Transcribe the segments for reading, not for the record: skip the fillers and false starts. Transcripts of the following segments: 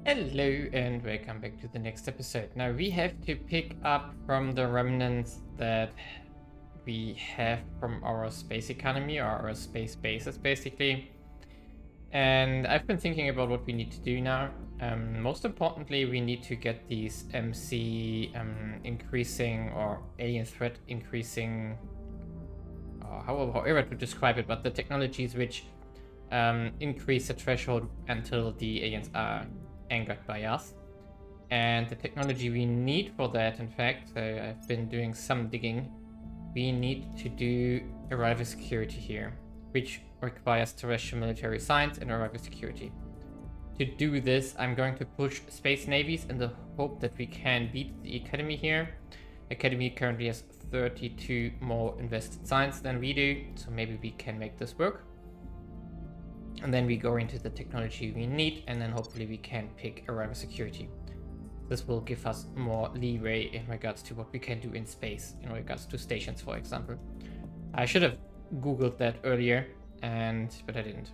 Hello and welcome back to the next episode. Now we have to pick up from the remnants that we have from our space economy or our space bases basically. And I've been thinking about what we need to do now. Most importantly, we need to get these MC increasing or alien threat increasing, or however to describe it, but the technologies which increase the threshold until the aliens are angered by us. And the technology we need for that, in fact, so I've been doing some digging, we need to do arrival security here, which requires terrestrial military science and arrival security. To do this, I'm going to push space navies in the hope that we can beat the Academy here. Academy currently has 32 more invested science than we do, so maybe we can make this work. And then we go into the technology we need, and then hopefully we can pick arrival security. This will give us more leeway in regards to what we can do in space, in regards to stations, for example. I should have Googled that earlier, but I didn't.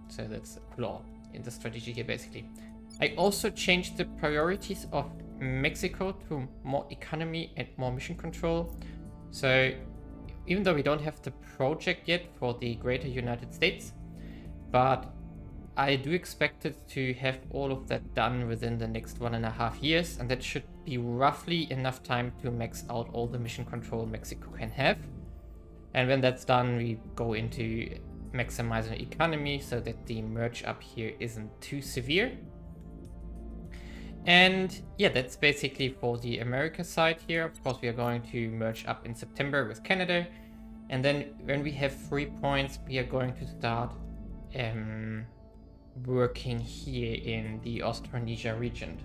So that's a flaw in the strategy here, basically. I also changed the priorities of Mexico to more economy and more mission control. So even though we don't have the project yet for the greater United States, but I do expect it to have all of that done within the next 1.5 years, and that should be roughly enough time to max out all the mission control Mexico can have. And when that's done, we go into maximizing the economy so that the merge up here isn't too severe. And yeah, that's basically for the America side here. Of course, we are going to merge up in September with Canada. And then when we have 3 points, we are going to start working here in the Austronesia region.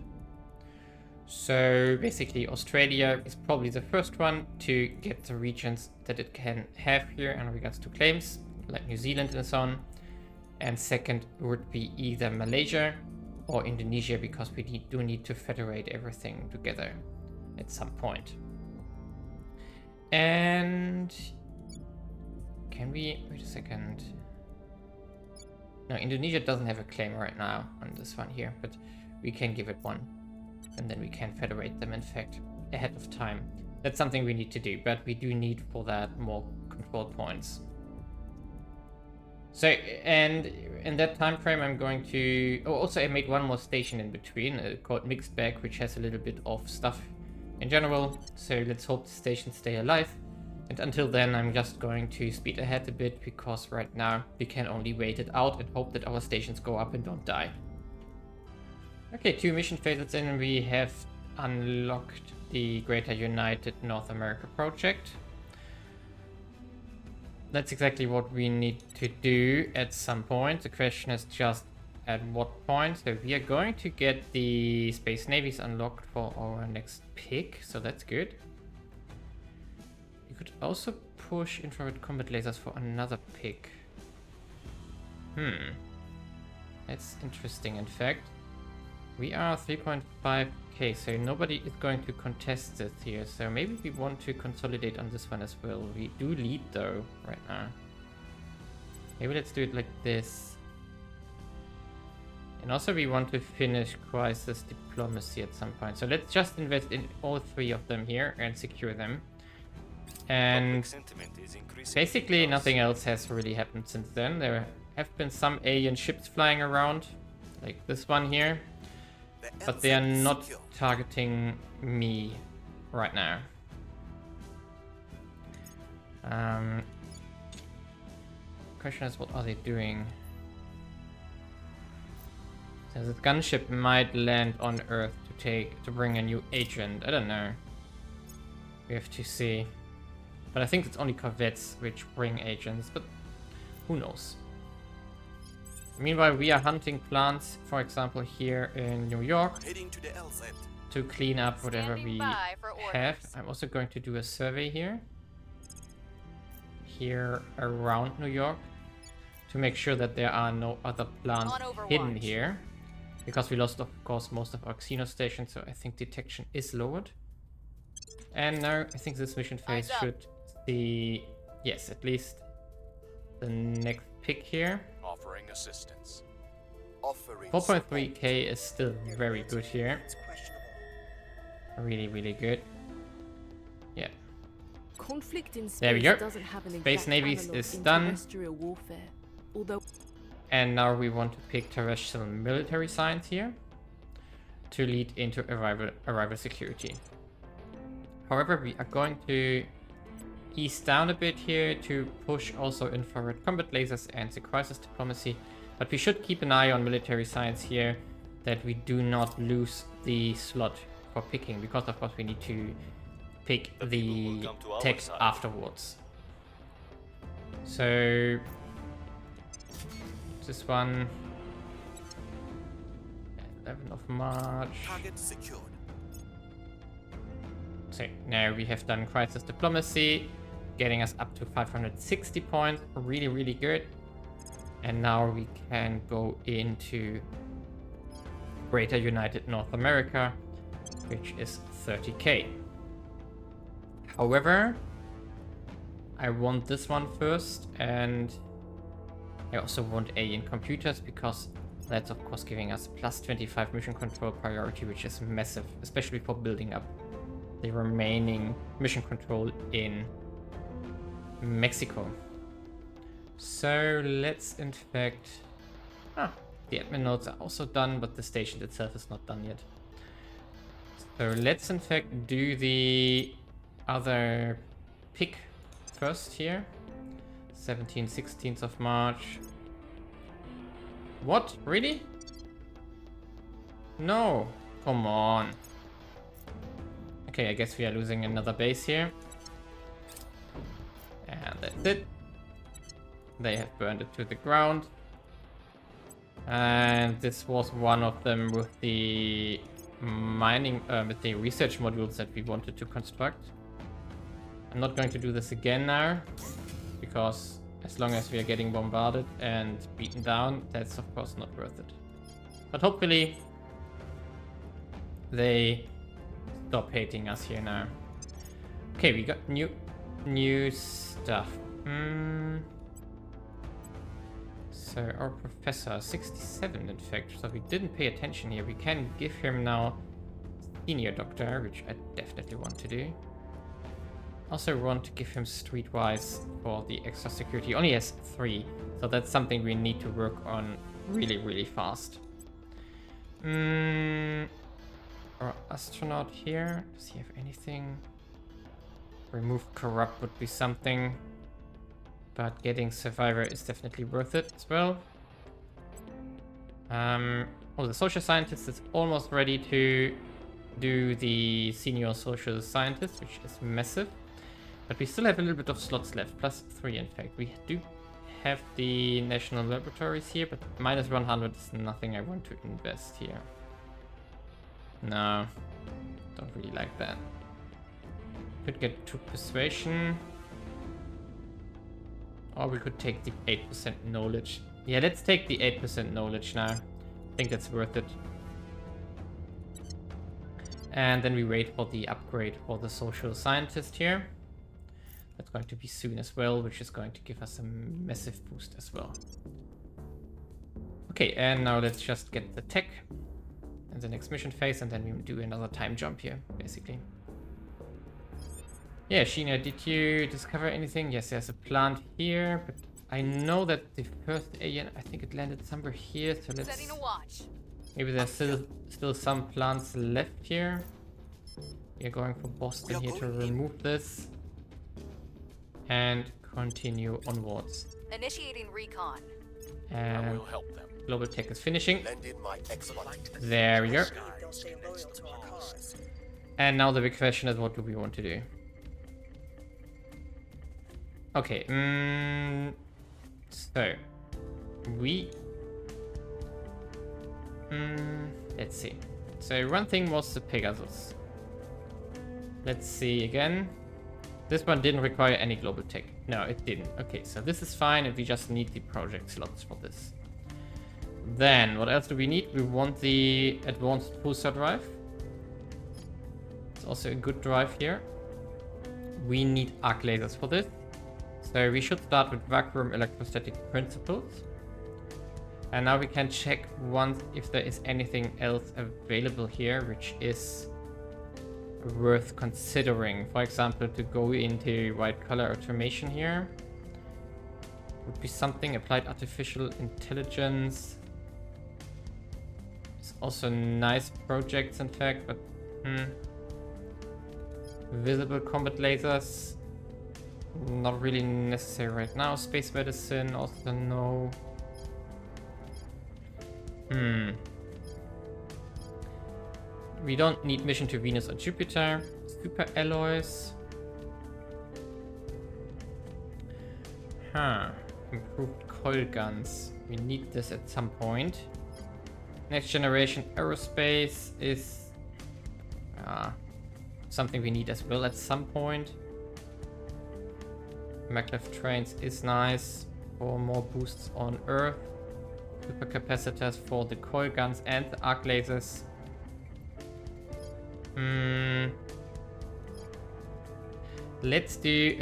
So basically Australia is probably the first one to get the regions that it can have here in regards to claims, like New Zealand and so on. And second would be either Malaysia or Indonesia, because we do need to federate everything together at some point. And can we, wait a second. No, Indonesia doesn't have a claim right now on this one here, but we can give it one. And then we can federate them, in fact, ahead of time. That's something we need to do, but we do need for that more control points. So, and in that time frame, I'm going to... Oh, also I made one more station in between, called Mixed Bag, which has a little bit of stuff in general. So let's hope the stations stay alive. And until then, I'm just going to speed ahead a bit, because right now we can only wait it out and hope that our stations go up and don't die. Okay, 2 mission phases in, and we have unlocked the Greater United North America project. That's exactly what we need to do at some point. The question is just at what point. So we are going to get the Space Navies unlocked for our next pick, so that's good. Could also push infrared combat lasers for another pick. That's interesting. In fact, we are 3.5k, so nobody is going to contest this here. So maybe we want to consolidate on this one as well. We do lead though right now. Maybe let's do it like this. And also we want to finish crisis diplomacy at some point. So let's just invest in all 3 of them here and secure them. And basically nothing else has really happened since then. There have been some alien ships flying around, like this one here, but they are not targeting me right now. Question is, what are they doing? So the gunship might land on Earth to bring a new agent. I don't know. We have to see. But I think it's only corvettes which bring agents, but who knows. Meanwhile, we are hunting plants, for example, here in New York, to clean up whatever we have. I'm also going to do a survey here around New York, to make sure that there are no other plants hidden here, because we lost, of course, most of our Xeno stations, so I think detection is lowered. And now I think this mission phase should see, yes, at least the next pick here. Offering assistance. 4.3k is still very good here. Really, really good. Yeah. Conflict in space There we go. doesn't have an Space exact Navies analog is in done. terrestrial warfare, although And now we want to pick terrestrial military science here to lead into arrival security. However, we are going to ease down a bit here to push also infrared combat lasers and the crisis diplomacy. But we should keep an eye on military science here, that we do not lose the slot for picking, because of course we need to pick the tech afterwards. So this one, 11th of March. Target secured. So now we have done crisis diplomacy, getting us up to 560 points, really, really good. And now we can go into Greater United North America, which is 30k. However, I want this one first, and I also want A in computers, because that's of course giving us plus 25 mission control priority, which is massive, especially for building up the remaining mission control in Mexico. So let's in fact... the admin nodes are also done, but the station itself is not done yet. So let's in fact do the other pick first here. 17th, 16th of March. What? Really? No. Come on. Okay, I guess we are losing another base here. And that's it. They have burned it to the ground. And this was one of them with the mining, with the research modules that we wanted to construct. I'm not going to do this again now, because as long as we are getting bombarded and beaten down, that's of course not worth it. But hopefully they stop hating us here now. Okay, we got new stuff. So our professor, 67 in fact, so we didn't pay attention here. We can give him now senior doctor, which I definitely want to do. Also want to give him streetwise for the extra security. Only has 3, so that's something we need to work on really, really fast. Our astronaut here, does he have anything? Remove corrupt would be something, but getting survivor is definitely worth it as well. Oh, the social scientist is almost ready to do the senior social scientist, which is massive. But we still have a little bit of slots left, plus 3 in fact. We do have the national laboratories here, but minus 100 is nothing I want to invest here. No, don't really like that. Could get to persuasion. Or we could take the 8% knowledge. Yeah, let's take the 8% knowledge now. I think that's worth it. And then we wait for the upgrade for the social scientist here. That's going to be soon as well, which is going to give us a massive boost as well. Okay, and now let's just get the tech in the next mission phase, and then we do another time jump here, basically. Yeah, Sheena, did you discover anything? Yes, there's a plant here, but I know that the first alien, I think it landed somewhere here, so let's... Setting a watch. Maybe there's still some plants left here. We are going for Boston here to remove this. And continue onwards. Initiating recon. And will help them. global tech is finishing. Lend in my exploit. There we go. And now the big question is, what do we want to do? Okay, so we let's see. So one thing was the Pegasus. Let's see again. This one didn't require any global tech. No, it didn't. Okay, so this is fine, and we just need the project slots for this. Then, what else do we need? We want the advanced pulsar drive. It's also a good drive here. We need arc lasers for this. So we should start with vacuum electrostatic principles. And now we can check once if there is anything else available here, which is worth considering. For example, to go into white collar automation here would be something. Applied artificial intelligence. It's also nice projects, in fact, but visible combat lasers, not really necessary right now. Space medicine, also no. We don't need mission to Venus or Jupiter. Super alloys. Improved coil guns. We need this at some point. Next generation aerospace is something we need as well at some point. Maglev trains is nice for more boosts on Earth. Supercapacitors for the coil guns and the arc lasers. Let's do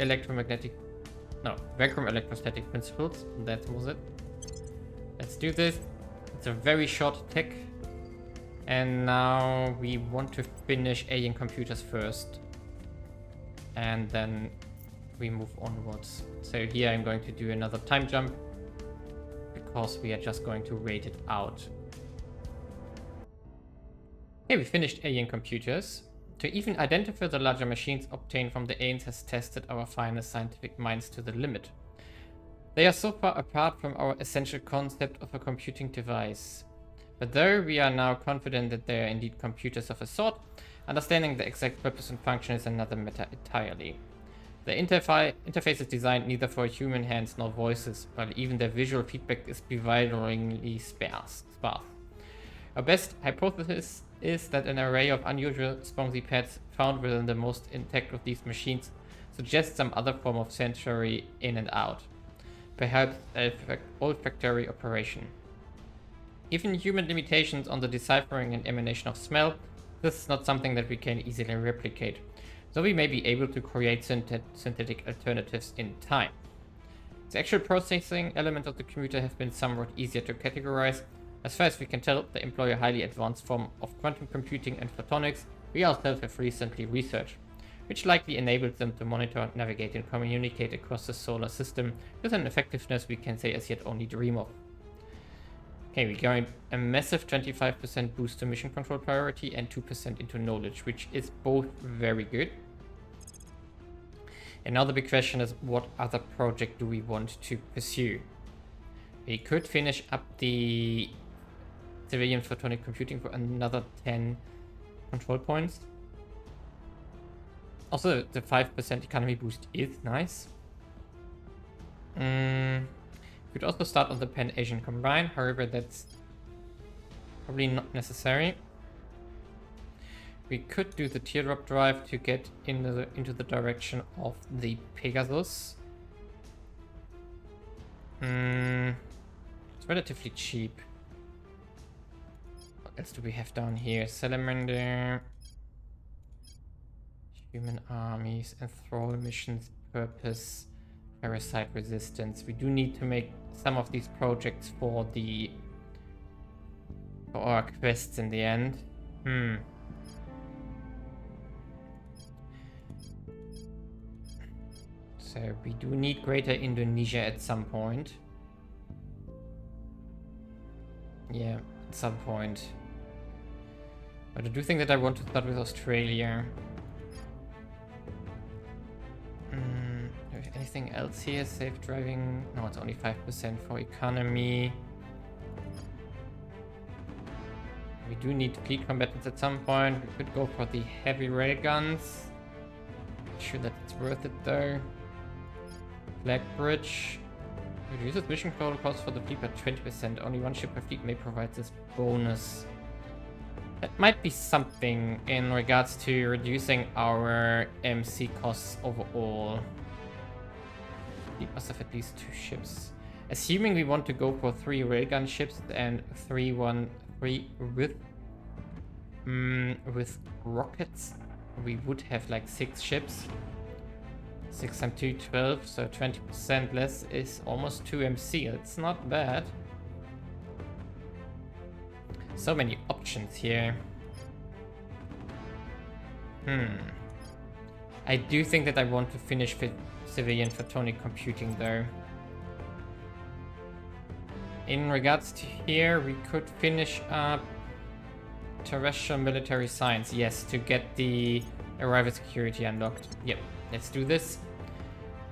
vacuum electrostatic principles. That was it. Let's do this. It's a very short tech. And now we want to finish alien computers first. And then we move onwards. So here I'm going to do another time jump, because we are just going to wait it out. Okay, we finished alien computers. To even identify the larger machines obtained from the aliens has tested our finest scientific minds to the limit. They are so far apart from our essential concept of a computing device. But though we are now confident that they are indeed computers of a sort, understanding the exact purpose and function is another matter entirely. The interface is designed neither for human hands nor voices, while even their visual feedback is bewilderingly sparse. Our best hypothesis is that an array of unusual spongy pads found within the most intact of these machines suggests some other form of sensory in and out, perhaps an olfactory operation. Given human limitations on the deciphering and emanation of smell, this is not something that we can easily replicate, so we may be able to create synthetic alternatives in time. The actual processing elements of the computer have been somewhat easier to categorize. As far as we can tell, they employ a highly advanced form of quantum computing and photonics we ourselves have recently researched, which likely enables them to monitor, navigate, and communicate across the solar system with an effectiveness we can say as yet only dream of. Okay, we're going a massive 25% boost to mission control priority and 2% into knowledge, which is both very good. And now the big question is, what other project do we want to pursue? We could finish up the civilian photonic computing for another 10 control points. Also, the 5% economy boost is nice. We could also start on the Pan-Asian Combine, however that's probably not necessary. We could do the teardrop drive to get into the direction of the Pegasus. It's relatively cheap. What else do we have down here? Salamander, human armies, enthrall missions, purpose, parasite resistance. We do need to make some of these projects for our quests in the end. So we do need Greater Indonesia at some point. Yeah, at some point. But I do think that I want to start with Australia. Anything else here? Safe driving? No, it's only 5% for economy. We do need fleet combatants at some point. We could go for the heavy railguns. Not sure that it's worth it though. Flag bridge. Reduces mission control cost for the fleet by 20%. Only one ship per fleet may provide this bonus. That might be something in regards to reducing our MC costs overall. We must have at least 2 ships. Assuming we want to go for 3 railgun ships and 3 with rockets, we would have like 6 ships. 6 times 2, 12, so 20% less is almost 2 MC. It's not bad. So many options here. I do think that I want to finish with civilian photonic computing though. In regards to here, we could finish up terrestrial military science, yes, to get the arrival security unlocked. Yep, let's do this.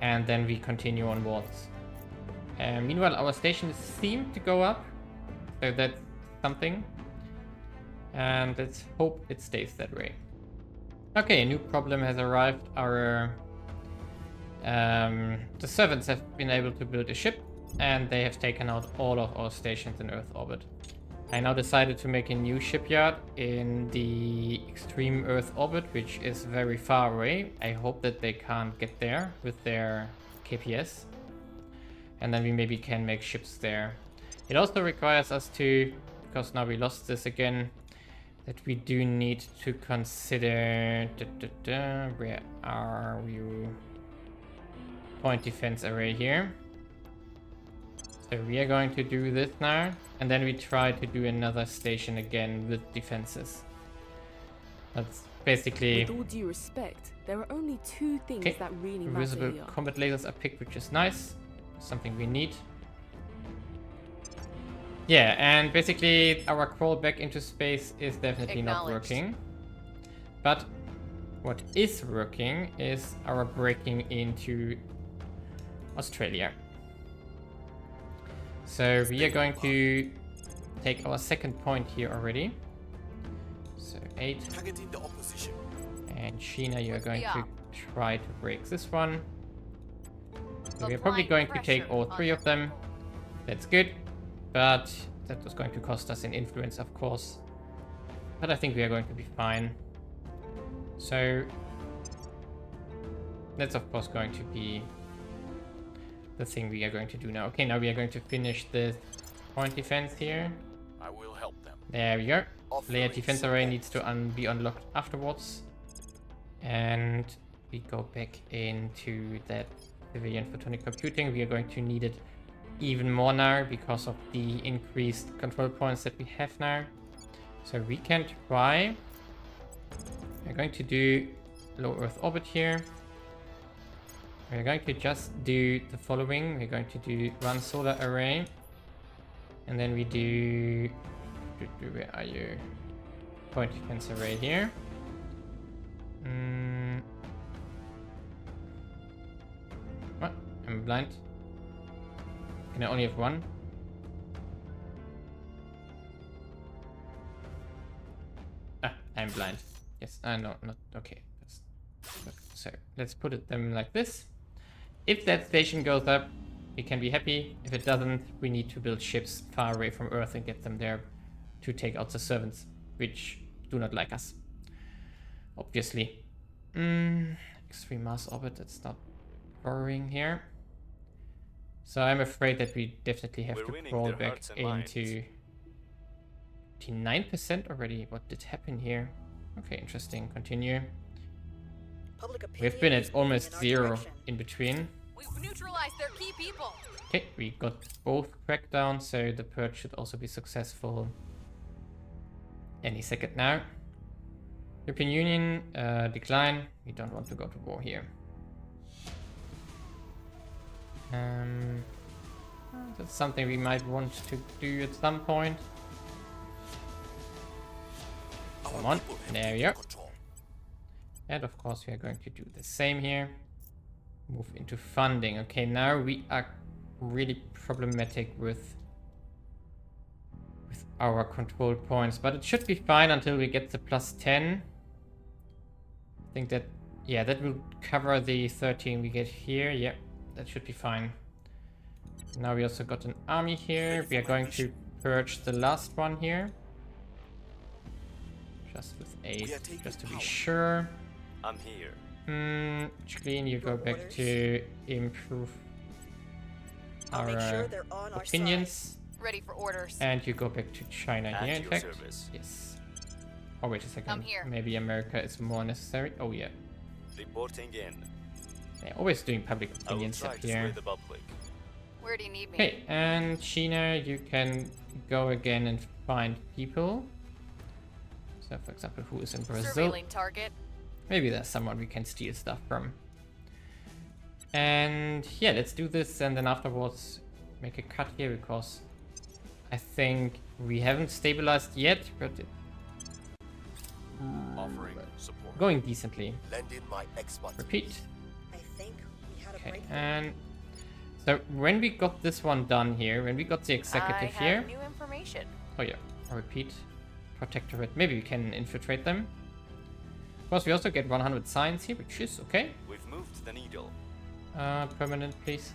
And then we continue onwards. Meanwhile, our stations seem to go up, so that's something. And let's hope it stays that way. Okay, a new problem has arrived. Our the servants have been able to build a ship, and they have taken out all of our stations in Earth orbit. I now decided to make a new shipyard in the extreme Earth orbit, which is very far away. I hope that they can't get there with their KPS. And then we maybe can make ships there. It also requires us to, because now we lost this again, that we do need to consider... where are you? Point defense array here. So we are going to do this now, and then we try to do another station again with defenses. That's basically... With all due respect, there are only two things that really matter Invisible here. combat lasers are picked, which is nice. Something we need. Yeah, and basically our crawl back into space is definitely not working. But what is working is our breaking into Australia. So we are going to take our second point here already. So 8. Targeting the opposition. And Sheena, you are going to try to break this one. So we are probably going to take all 3 of them. That's good. But that was going to cost us in influence, of course. But I think we are going to be fine. So that's of course going to be the thing we are going to do now. Okay, now we are going to finish the point defense here. I will help them. There we go. Offering Layer defense array support. needs to be unlocked afterwards. And we go back into that civilian photonic computing. We are going to need it even more now because of the increased control points that we have now. So we can try. We're going to do low Earth orbit here. We're going to just do the following. We're going to do run solar array. And then we do... Where are you? Point defense array here. What? I'm blind. Can I only have one? Ah, I'm blind. Yes, no, not okay. So let's put them like this. If that station goes up, we can be happy. If it doesn't, we need to build ships far away from Earth and get them there to take out the servants, which do not like us. Obviously. Extreme Mars orbit, that's not worrying here. So I'm afraid that we definitely have to crawl back into 89% already. What did happen here? Okay, interesting. Continue. We've been at almost 0 in between. We've neutralized their key people. Okay, we got both crackdowns, so the purge should also be successful any second now. European Union, decline. We don't want to go to war here. That's something we might want to do at some point. Come on, there we go. And of course we are going to do the same here. Move into funding. Okay, now we are really problematic with our control points, but it should be fine until we get the +10. I think that, yeah, that will cover the 13 we get here. Yeah, that should be fine. Now we also got an army here. We are going to purge the last one here. Just with 8, just to be sure. I'm here. Clean, you go back to improve our opinions. Ready for orders. And you go back to China At here, in your fact. service. Yes. Oh, wait a second. I'm here. Maybe America is more necessary. Oh, yeah. Reporting in. They're always doing public I will opinions try up to sway here. the public. Where do you need me? Okay, and China, you can go again and find people. So, for example, who is in Brazil? Surveilling target. Maybe there's someone we can steal stuff from. And yeah, let's do this, and then afterwards make a cut here, because I think we haven't stabilized yet, but Offering support. going decently. Lend in my expert. Repeat. I think we had a Okay, breakthrough. and so when we got this one done here, when we got the I executive have here, new information. oh yeah, repeat, protectorate, maybe we can infiltrate them. Of course, we also get 100 science here, which is okay. We've moved the needle. Permanent, please.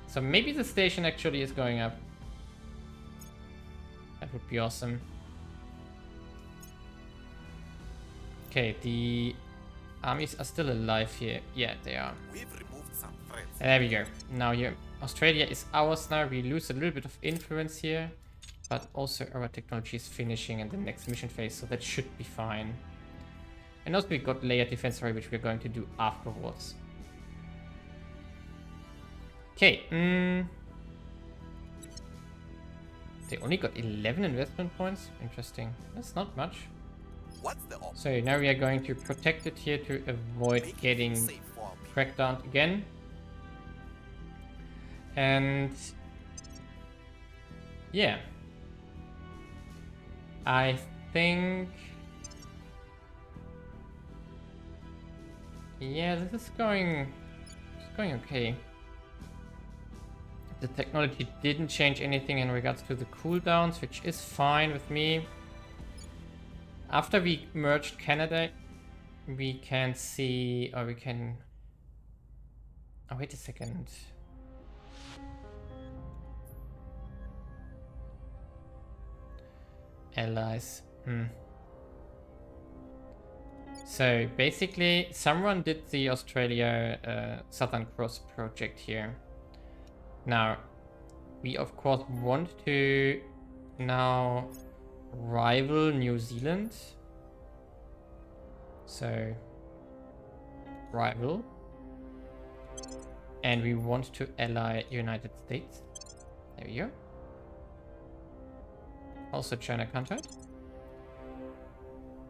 So maybe the station actually is going up. That would be awesome. Okay, the armies are still alive here. Yeah, they are. We've removed some threats. And there we go. Now here, Australia is ours now. We lose a little bit of influence here, but also our technology is finishing in the next mission phase, so that should be fine. And also we got layered defense array, which we're going to do afterwards. Okay. They only got 11 investment points. Interesting. That's not much. What's the option? So now we are going to protect it here to avoid getting Safe for our people. cracked down again. And yeah, I think, yeah, this is going okay. The technology didn't change anything in regards to the cooldowns, which is fine with me. After we merged Canada, we can see, or we can, oh wait a second. Allies. So basically, someone did the Australia Southern Cross project here. Now, we of course want to now rival New Zealand. So, rival. And we want to ally United States. There we go. Also China contact.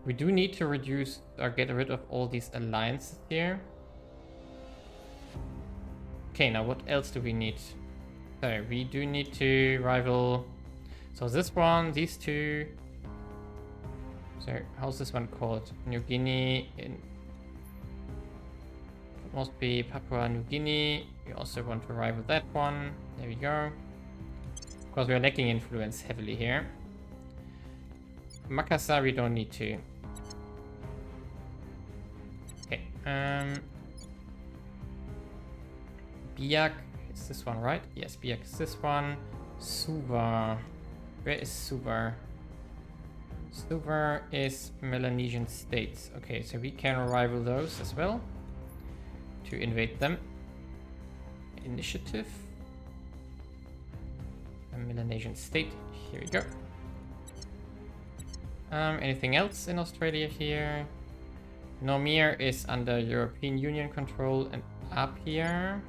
We do need to reduce or get rid of all these alliances here. Okay, now what else do we need? So we do need to rival. So this one, these two. So how's this one called? New Guinea. It must be Papua New Guinea. We also want to rival that one. There we go. Of course, we are lacking influence heavily here. Makassar, we don't need to. Okay. Biak is this one, right? Yes, Biak is this one. Suva. Where is Suva? Suva is Melanesian states. Okay, so we can rival those as well to invade them. Initiative. A Melanesian state. Here we go. Anything else in Australia here? Normir is under European Union control, and up here.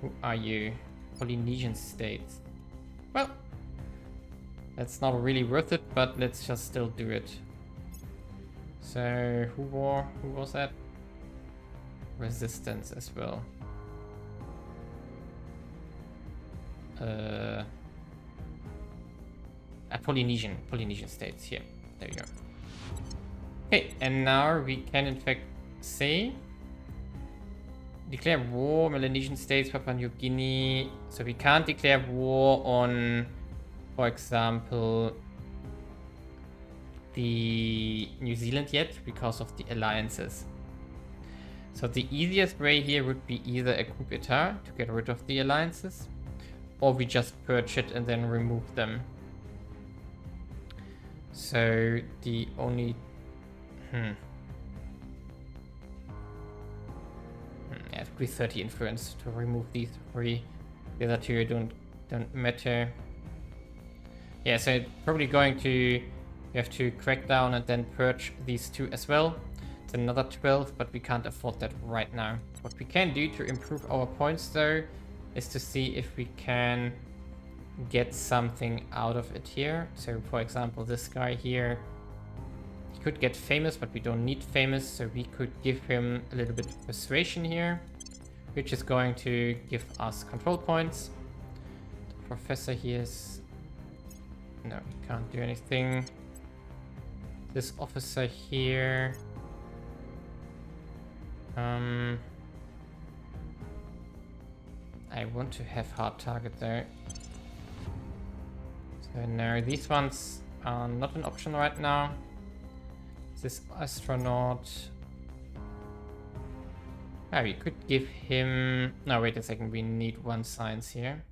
Who are you? Polynesian states. Well, that's not really worth it, but let's just still do it. So who was that? Resistance as well. Polynesian states here. There we go. Okay, and now we can in fact say declare war, Melanesian states, Papua New Guinea. So we can't declare war on, for example, the New Zealand yet because of the alliances. So the easiest way here would be either a coup d'etat to get rid of the alliances, or we just purge it and then remove them. So the only it have to be 30 influence to remove these three. The other two don't matter. Yeah, so it's probably going to, you have to crack down and then purge these two as well. It's another 12, but we can't afford that right now. What we can do to improve our points though is to see if we can get something out of it here. So for example, this guy here, he could get famous, but we don't need famous, so we could give him a little bit of persuasion here, which is going to give us control points. The professor here is... no, he can't do anything. This officer here... I want to have hard target there. So no, these ones are not an option right now. This astronaut... ah, we could give him... no, wait a second, we need one science here.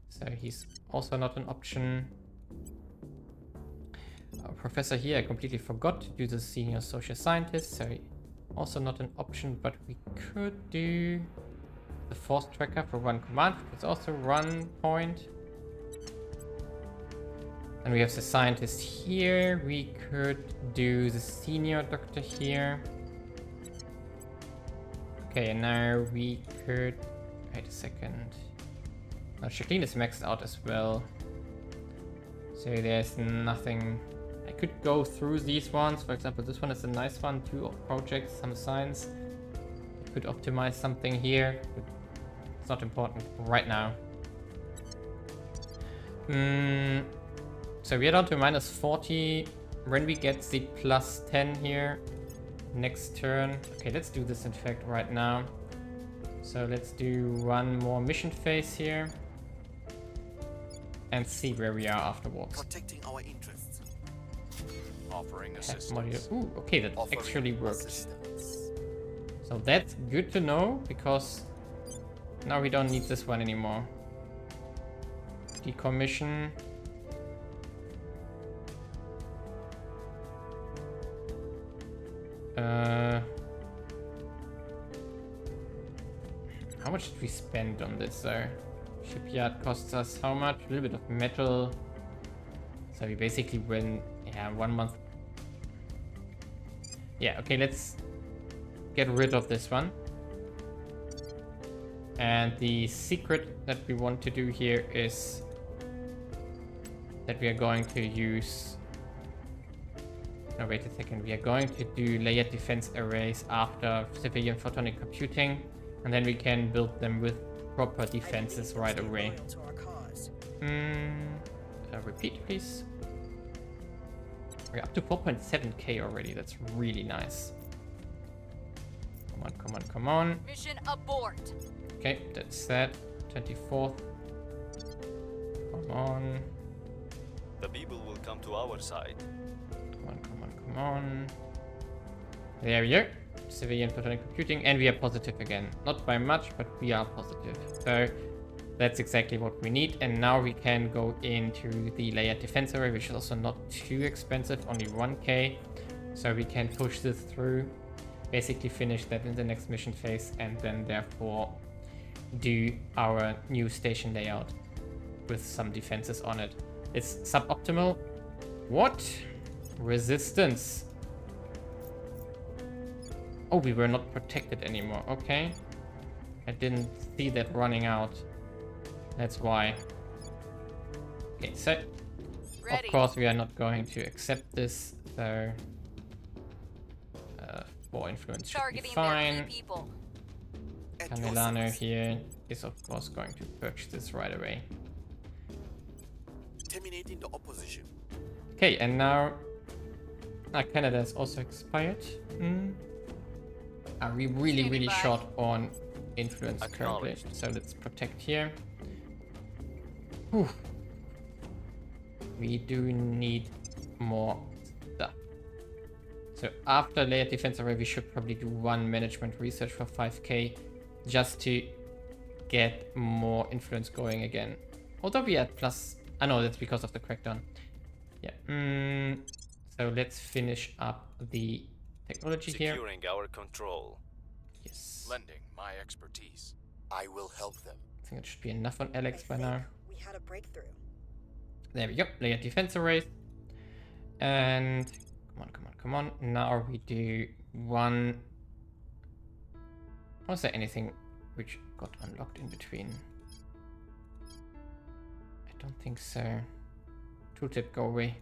So he's also not an option. Our professor here, I completely forgot to do the senior social scientist, so also not an option, but we could do the force tracker for one command. It's also 1 point. And we have the scientist here. We could do the senior doctor here. Okay, and now we could... wait a second. Now Jacqueline is maxed out as well. So there's nothing... I could go through these ones. For example, this one is a nice one. 2 projects, some science. I could optimize something here, but it's not important right now. So we are down to minus 40. When we get the plus 10 here next turn. Okay, let's do this in fact right now. So let's do one more mission phase here and see where we are afterwards. Protecting our interests. Offering Have assistance. module. Ooh, okay, that Offering actually worked. assistance. So that's good to know, because now we don't need this one anymore. Decommission. How much did we spend on this though? Shipyard costs us how much? A little bit of metal. So we basically win, yeah, 1 month. Yeah, okay, let's get rid of this one. And the secret that we want to do here is that we are going to use... no, wait a second. We are going to do layered defense arrays after civilian photonic computing, and then we can build them with proper defenses right away. Loyal to our cause. Repeat, please. We're up to 4.7k already. That's really nice. Come on, come on, come on. Mission abort. Okay, that's that. 24th. Come on. The people will come to our side. Come on, come on, come on. There we go. Civilian photonic computing, and we are positive again. Not by much, but we are positive. So that's exactly what we need. And now we can go into the layered defense array, which is also not too expensive, only 1k. So we can push this through, basically finish that in the next mission phase, and then therefore do our new station layout with some defenses on it. It's suboptimal. What? Resistance. Oh, we were not protected anymore. Okay. I didn't see that running out. That's why. Okay, so Ready. of course we are not going to accept this. So 4 influence should be Targeting their fine. key people. At your Camilano service. here is of course going to purge this right away. Terminating the opposition. Okay, and now Canada is also expired. Are we really, Standing really by. short on influence currently? Acknowledged. So let's protect here. Whew. We do need more stuff. So after layered defense array, we should probably do 1 management research for 5k just to get more influence going again. Although we had plus... I know that's because of the crackdown. Yeah. So let's finish up the technology here. Securing our control. Yes. Lending my expertise. I will help them. I think it should be enough on I Alex by think now. we had a breakthrough. There we go. Layered defense arrays. And come on, come on, come on. Now we do 1. Was there anything which got unlocked in between? Don't think so. Tooltip, go away.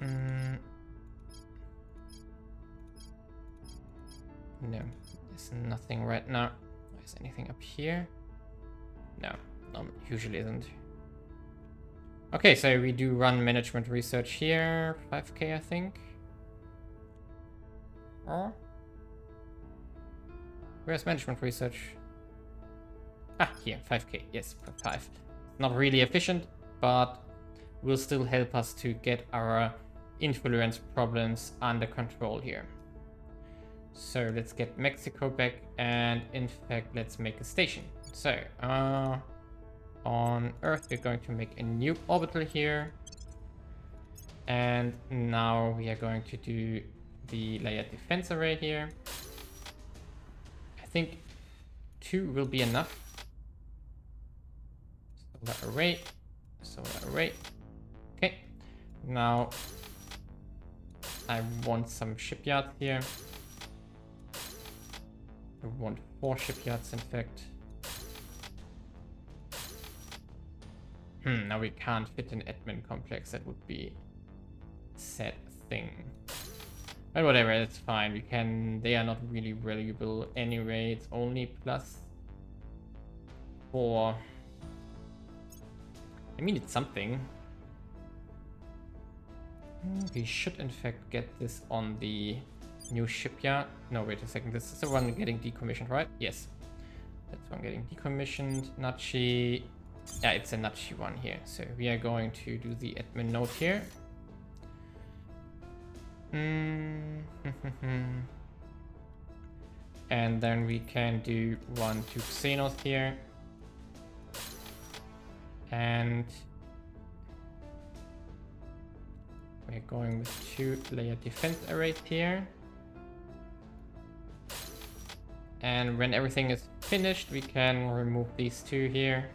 No, there's nothing right now. Is anything up here? No, usually isn't. Okay, so we do run management research here. 5k, I think. Or where's management research? Ah, here, 5k. Yes, 5. Not really efficient, but will still help us to get our influence problems under control here. So let's get Mexico back, and in fact, let's make a station. So, on Earth, we're going to make a new orbital here. And now we are going to do the layered defense array here. I think 2 will be enough. Solar array. Okay, now I want some shipyards here. I want 4 shipyards, in fact. Now we can't fit an admin complex. That would be a sad thing. But whatever, that's fine. We can... They are not really valuable anyway. It's only plus 4. I mean, it's something. We should, in fact, get this on the new shipyard. No, wait a second. This is the one getting decommissioned, right? Yes. That's one getting decommissioned. Nachi. Yeah, it's a Nachi one here. So we are going to do the admin node here. And then we can do 1 to Xenos here. And we're going with 2 layer defense arrays here. And when everything is finished, we can remove these 2 here.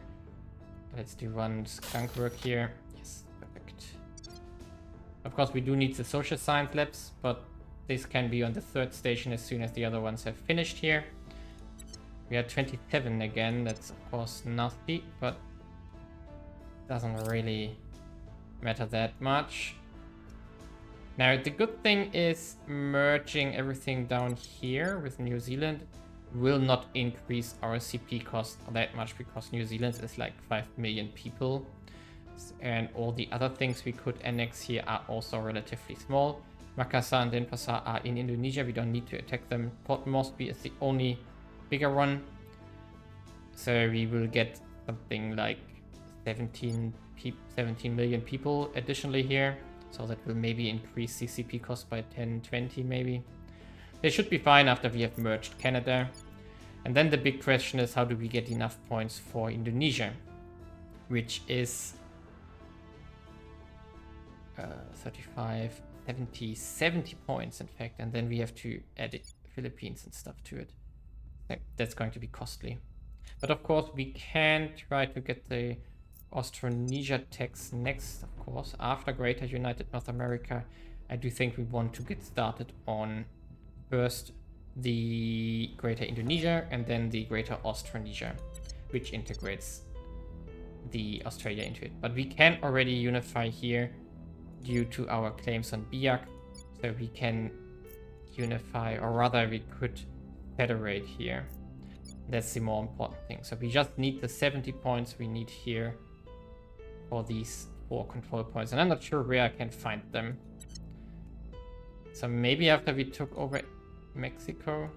Let's do 1 skunk work here. Yes, perfect. Of course, we do need the social science labs, but this can be on the 3rd station as soon as the other ones have finished here. We are 27 again. That's of course nasty, but doesn't really matter that much. Now, the good thing is merging everything down here with New Zealand will not increase our CP cost that much, because New Zealand is like 5 million people. And all the other things we could annex here are also relatively small. Makassar and Denpasar are in Indonesia. We don't need to attack them. Port Moresby is the only bigger one. So we will get something like 17 million people additionally here. So that will maybe increase CCP cost by 10, 20 maybe. They should be fine after we have merged Canada. And then the big question is, how do we get enough points for Indonesia? Which is 35, 70 points in fact. And then we have to add Philippines and stuff to it. That's going to be costly. But of course, we can try to get the Austronesia tax next, of course, after Greater United North America. I do think we want to get started on first the Greater Indonesia and then the Greater Austronesia, which integrates the Australia into it. But we can already unify here due to our claims on Biak, so we can unify, or rather we could federate here. That's the more important thing. So we just need the 70 points we need here for these 4 control points, and I'm not sure where I can find them. So maybe after we took over Mexico?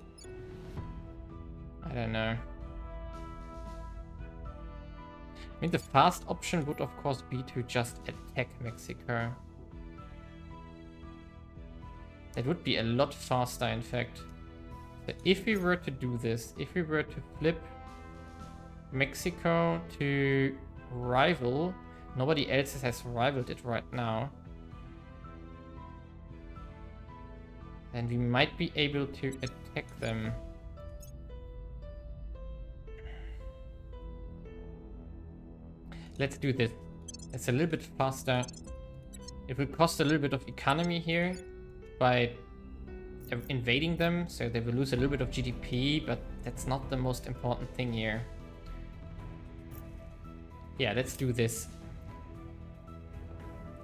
I don't know. I mean, the fast option would of course be to just attack Mexico. That would be a lot faster, in fact. So if we were to do this, if we were to flip Mexico to rival, nobody else has rivaled it right now, then we might be able to attack them. Let's do this. It's a little bit faster. It will cost a little bit of economy here by invading them, so they will lose a little bit of GDP, but that's not the most important thing here. Yeah, let's do this.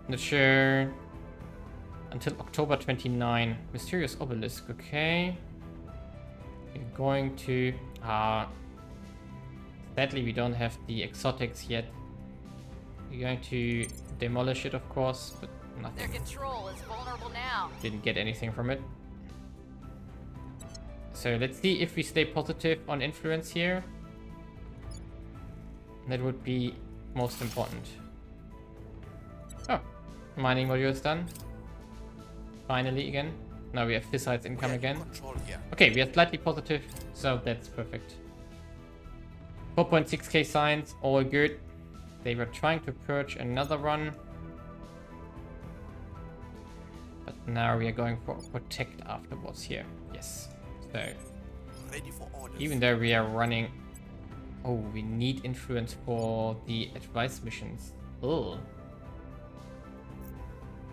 Not sure. Until October 29. Mysterious obelisk, okay. We're going to... sadly, we don't have the exotics yet. We're going to demolish it, of course, but Their nothing. control is vulnerable now. Didn't get anything from it. So let's see if we stay positive on influence here. That would be most important. Oh, mining module is done. Finally again. Now we have fissites income We are in again. control here. Okay, we are slightly positive, so that's perfect. 4.6k signs, all good. They were trying to purge another one. But now we are going for protect afterwards here. Yes. So, Ready for orders. even though we are running... Oh, we need influence for the advice missions. Oh.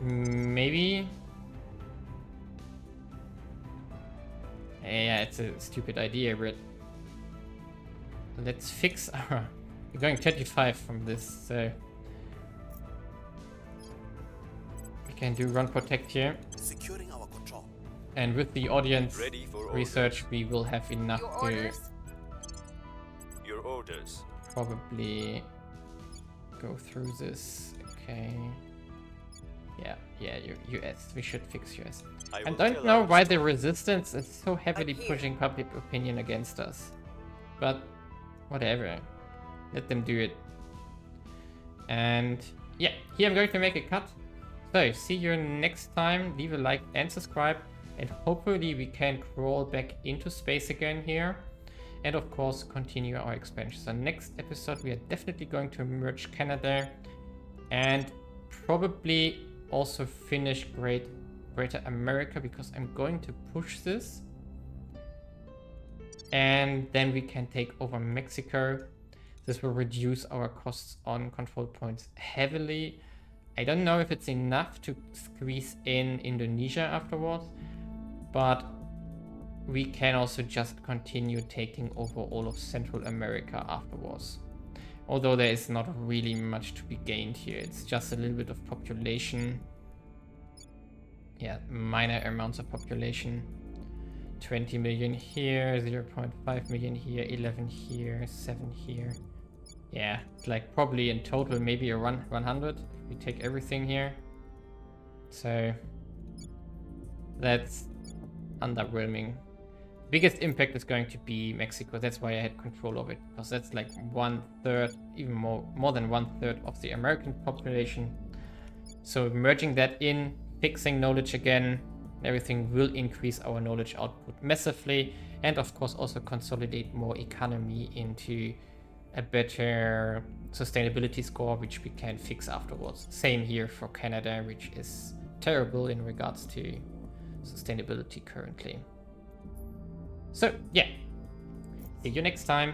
Maybe... Yeah, it's a stupid idea, but... Let's fix our... We're going 25 from this, so... We can do run protect here. Securing our control. And with the audience Ready for research, we will have enough Your to orders? Your orders. probably go through this. Okay. Yeah, US. We should fix US. I I will don't tell know our why the resistance is so heavily I'm here. pushing public opinion against us. But whatever. Let them do it. And yeah, here I'm going to make a cut. So see you next time. Leave a like and subscribe. And hopefully we can crawl back into space again here. And of course continue our expansion. So next episode we are definitely going to merge Canada. And probably also finish Greater America, because I'm going to push this. And then we can take over Mexico. This will reduce our costs on control points heavily. I don't know if it's enough to squeeze in Indonesia afterwards, but we can also just continue taking over all of Central America afterwards. Although there is not really much to be gained here. It's just a little bit of population. Yeah, minor amounts of population. 20 million here, 0.5 million here, 11 here, 7 here. Yeah, it's like probably in total maybe around 100 if we take everything here. So that's underwhelming. Biggest impact is going to be Mexico. That's why I had control of it, because that's like 1/3, even more than 1/3 of the American population. So merging that in, fixing knowledge again, everything will increase our knowledge output massively, and of course also consolidate more economy into a better sustainability score, which we can fix afterwards. Same here for Canada, which is terrible in regards to sustainability currently. So yeah, see you next time.